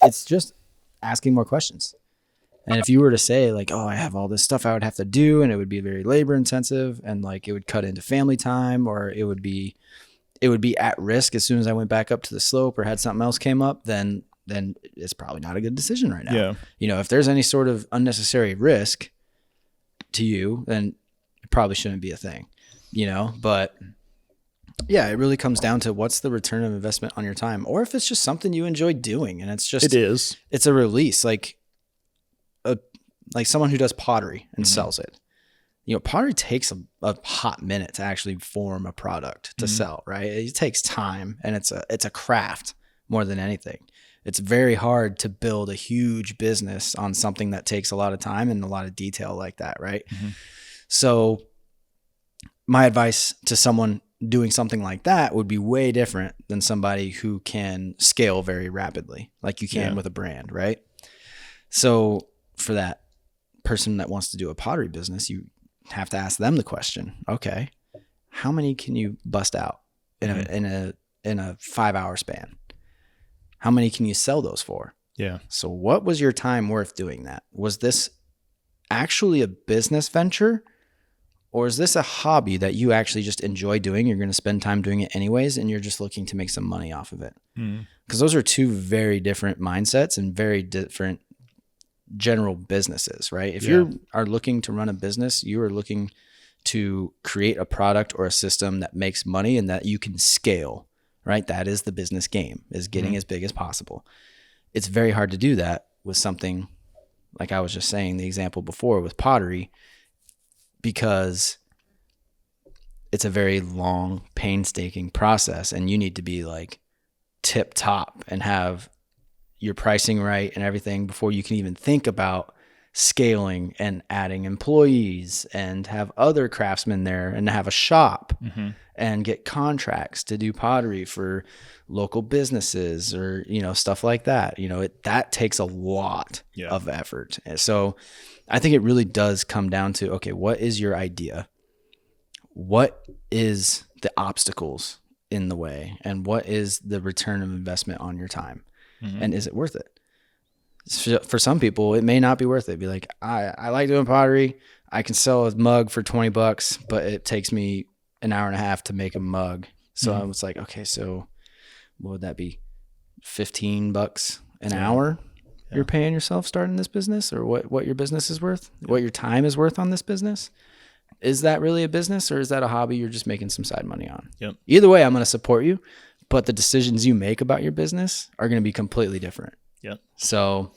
it's just asking more questions. And if you were to say like, oh, I have all this stuff I would have to do and it would be very labor intensive and like it would cut into family time, or it would be at risk as soon as I went back up to the slope or had something else came up, then it's probably not a good decision right now. Yeah. You know, if there's any sort of unnecessary risk to you, then it probably shouldn't be a thing, you know, but yeah, it really comes down to what's the return of investment on your time, or if it's just something you enjoy doing and it's a release, like someone who does pottery and sells it. You know, pottery takes a hot minute to actually form a product to sell, right? It takes time, and it's a craft more than anything. It's very hard to build a huge business on something that takes a lot of time and a lot of detail like that, right? So my advice to someone doing something like that would be way different than somebody who can scale very rapidly, like you can with a brand, right? So for that person that wants to do a pottery business, you have to ask them the question, okay, how many can you bust out in a 5-hour span? How many can you sell those for? Yeah. So what was your time worth doing that? Was this actually a business venture, or is this a hobby that you actually just enjoy doing? You're going to spend time doing it anyways, and you're just looking to make some money off of it. Because those are two very different mindsets and very different general businesses, right? If you are looking to run a business, you are looking to create a product or a system that makes money and that you can scale, right? That is the business game, is getting as big as possible. It's very hard to do that with something like I was just saying, the example before with pottery, because it's a very long, painstaking process, and you need to be like tip top and have your pricing right and everything before you can even think about scaling and adding employees and have other craftsmen there and have a shop and get contracts to do pottery for local businesses or, you know, stuff like that. You know, that takes a lot of effort. So I think it really does come down to, okay, what is your idea? What is the obstacles in the way? And what is the return of investment on your time? And is it worth it? For some people, it may not be worth it. Be like, I like doing pottery. I can sell a mug for $20, but it takes me an hour and a half to make a mug. So I was like, okay, so what would that be? $15 an hour you're paying yourself starting this business, or what your business is worth, what your time is worth on this business? Is that really a business, or is that a hobby you're just making some side money on? Either way, I'm going to support you, but the decisions you make about your business are going to be completely different. So